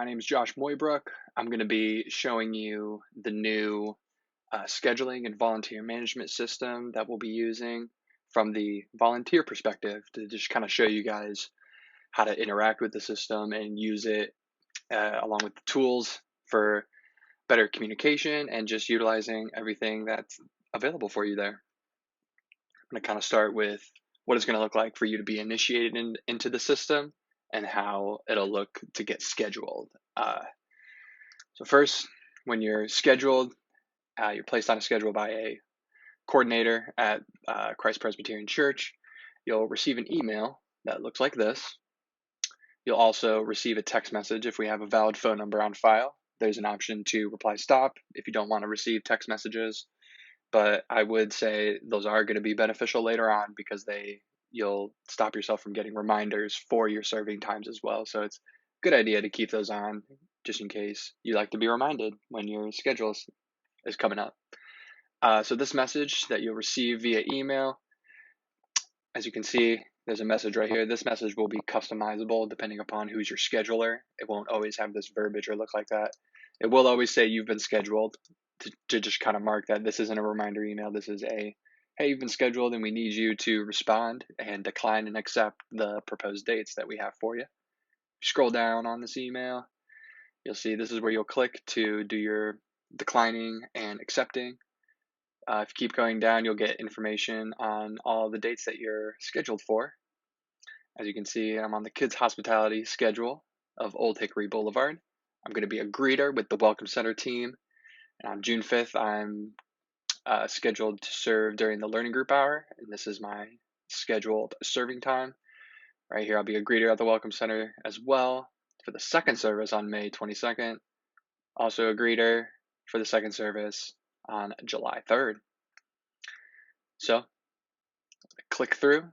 My name is Josh Moybrook. I'm going to be showing you the new scheduling and volunteer management system that we'll be using from the volunteer perspective to just kind of show you guys how to interact with the system and use it along with the tools for better communication and just utilizing everything that's available for you there. I'm going to kind of start with what it's going to look like for you to be initiated into the system and how it'll look to get scheduled. So first, when you're scheduled, you're placed on a schedule by a coordinator at Christ Presbyterian Church. You'll receive an email that looks like this. You'll also receive a text message if we have a valid phone number on file. There's an option to reply stop if you don't want to receive text messages, but I would say those are going to be beneficial later on because you'll stop yourself from getting reminders for your serving times as well. So it's a good idea to keep those on just in case you like to be reminded when your schedule is coming up. So this message that you'll receive via email, as you can see, there's a message right here. This message will be customizable depending upon who's your scheduler. It won't always have this verbiage or look like that. It will always say you've been scheduled to just kind of mark that this isn't a reminder email. This is a, hey, you've been scheduled and we need you to respond and decline and accept the proposed dates that we have for you. Scroll down on this email. You'll see this is where you'll click to do your declining and accepting. If you keep going down, you'll get information on all the dates that you're scheduled for. As you can see, I'm on the Kids Hospitality schedule of Old Hickory Boulevard. I'm going to be a greeter with the Welcome Center team. And on June 5th, I'm scheduled to serve during the learning group hour. And this is my scheduled serving time. Right here, I'll be a greeter at the Welcome Center as well for the second service on May 22nd. Also a greeter for the second service on July 3rd. So click through.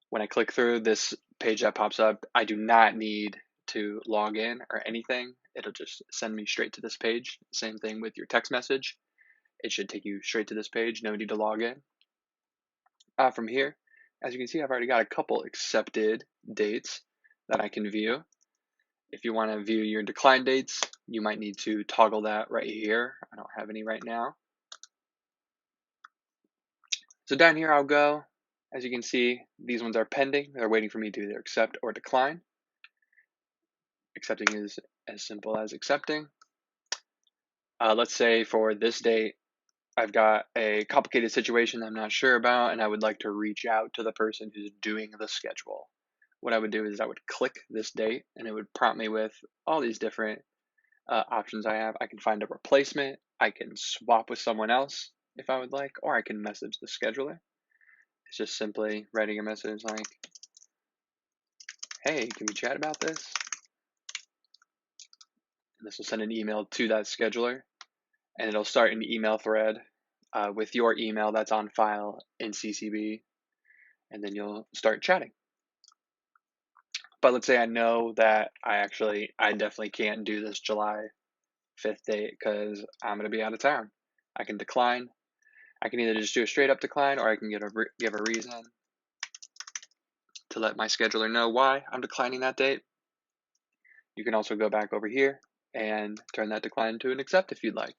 When I click through this page that pops up, I do not need to log in or anything. It'll just send me straight to this page. Same thing with your text message. It should take you straight to this page. No need to log in. From here, as you can see, I've already got a couple accepted dates that I can view. If you want to view your decline dates, you might need to toggle that right here. I don't have any right now. So down here I'll go. As you can see, these ones are pending. They're waiting for me to either accept or decline. Accepting is as simple as accepting. Let's say for this date, I've got a complicated situation I'm not sure about, and I would like to reach out to the person who's doing the schedule. What I would do is I would click this date, and it would prompt me with all these different options I have. I can find a replacement. I can swap with someone else if I would like, or I can message the scheduler. It's just simply writing a message like, hey, can we chat about this? And this will send an email to that scheduler, and it'll start an email thread with your email that's on file in CCB, and then you'll start chatting. But let's say I know that I definitely can't do this July 5th date because I'm going to be out of town. I can decline. I can either just do a straight up decline, or I can give a reason to let my scheduler know why I'm declining that date. You can also go back over here and turn that decline to an accept if you'd like.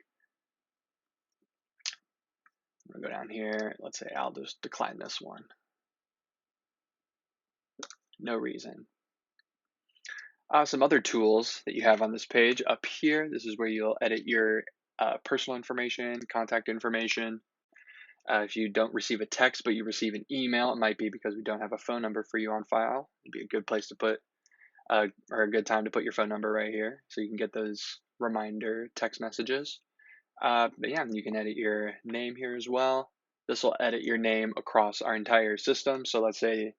I'm going to go down here. Let's say I'll just decline this one. No reason. Some other tools that you have on this page up here. This is where you'll edit your personal information, contact information. If you don't receive a text but you receive an email, it might be because we don't have a phone number for you on file. It'd be a good place to put, or a good time to put your phone number right here so you can get those reminder text messages. But yeah, you can edit your name here as well. This will edit your name across our entire system. So let's say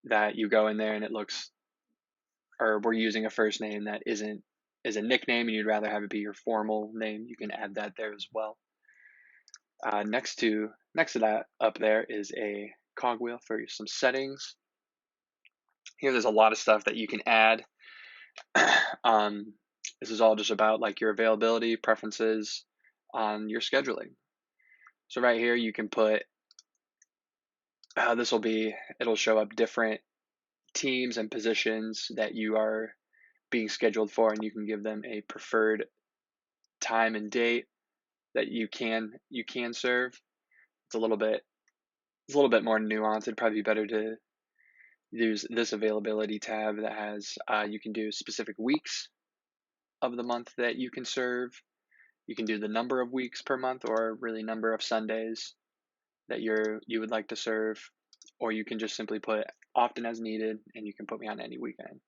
that you go in there and it looks, or we're using a first name that is a nickname and you'd rather have it be your formal name, you can add that there as well. Next to that up there is a cogwheel for some settings. Here there's a lot of stuff that you can add. This is all just about like your availability, preferences on your scheduling. So right here you can put, it'll show up different teams and positions that you are being scheduled for, and you can give them a preferred time and date that you can serve. It's a little bit more nuanced. It'd probably be better to use this availability tab that has you can do specific weeks of the month that you can serve. You can do the number of weeks per month, or really number of Sundays that you would like to serve, or you can just simply put often as needed, and you can put me on any weekend.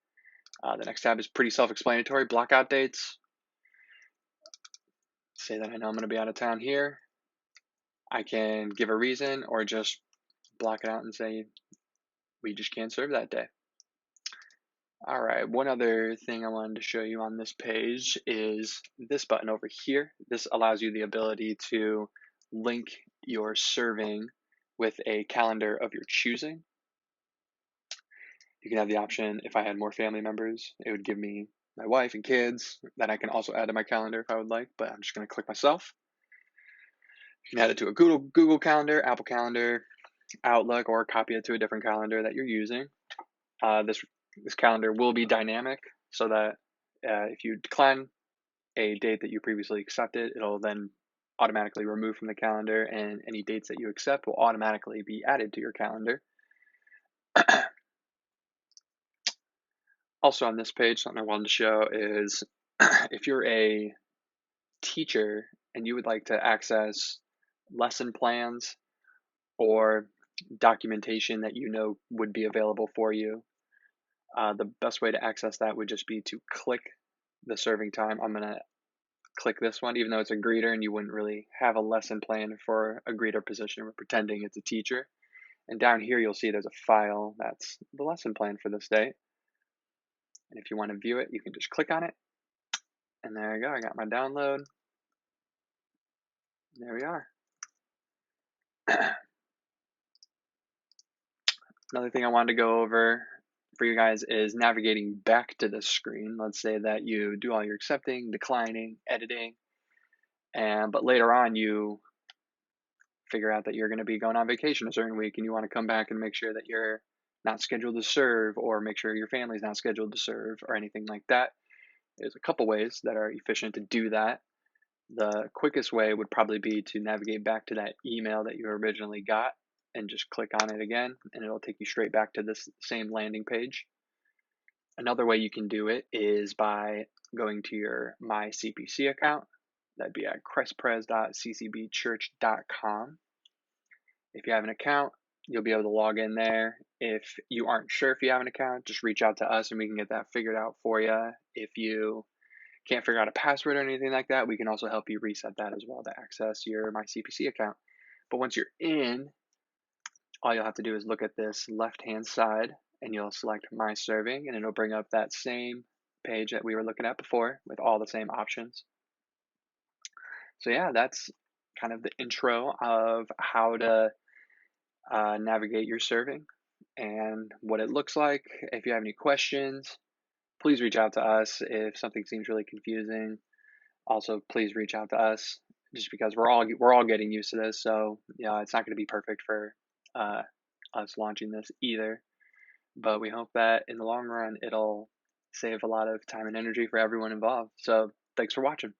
The next tab is pretty self-explanatory. Blockout dates. Say that I know I'm going to be out of town here. I can give a reason or just block it out and say we just can't serve that day. All right, one other thing I wanted to show you on this page is this button over here. This allows you the ability to link your serving with a calendar of your choosing. You can have the option, if I had more family members, it would give me my wife and kids that I can also add to my calendar if I would like, but I'm just going to click myself. You can add it to a Google Calendar, Apple Calendar, Outlook, or copy it to a different calendar that you're using. This calendar will be dynamic, so that if you decline a date that you previously accepted, it'll then automatically remove from the calendar, and any dates that you accept will automatically be added to your calendar. Also on this page, something I wanted to show is if you're a teacher and you would like to access lesson plans or documentation that you know would be available for you, the best way to access that would just be to click the serving time. I'm going to click this one, even though it's a greeter and you wouldn't really have a lesson plan for a greeter position. We're pretending it's a teacher. And down here, you'll see there's a file that's the lesson plan for this day. And if you want to view it, you can just click on it. And there you go. I got my download. There we are. Another thing I wanted to go over for you guys is navigating back to the screen. Let's say that you do all your accepting, declining, editing, but later on you figure out that you're going to be going on vacation a certain week and you want to come back and make sure that you're not scheduled to serve, or make sure your family's not scheduled to serve, or anything like that. There's a couple ways that are efficient to do that. The quickest way would probably be to navigate back to that email that you originally got and just click on it again, and it'll take you straight back to this same landing page. Another way you can do it is by going to your My CPC account. That'd be at crestpres.ccbchurch.com. If you have an account, you'll be able to log in there. If you aren't sure if you have an account, just reach out to us and we can get that figured out for you. If you can't figure out a password or anything like that, we can also help you reset that as well to access your My CPC account. But once you're in, all you'll have to do is look at this left-hand side and you'll select My Serving, and it'll bring up that same page that we were looking at before with all the same options. So yeah, that's kind of the intro of how to navigate your serving and what it looks like. If you have any questions, please reach out to us. If something seems really confusing, also please reach out to us, just because we're all getting used to this. So yeah, it's not going to be perfect for us launching this either, but we hope that in the long run it'll save a lot of time and energy for everyone involved. So thanks for watching.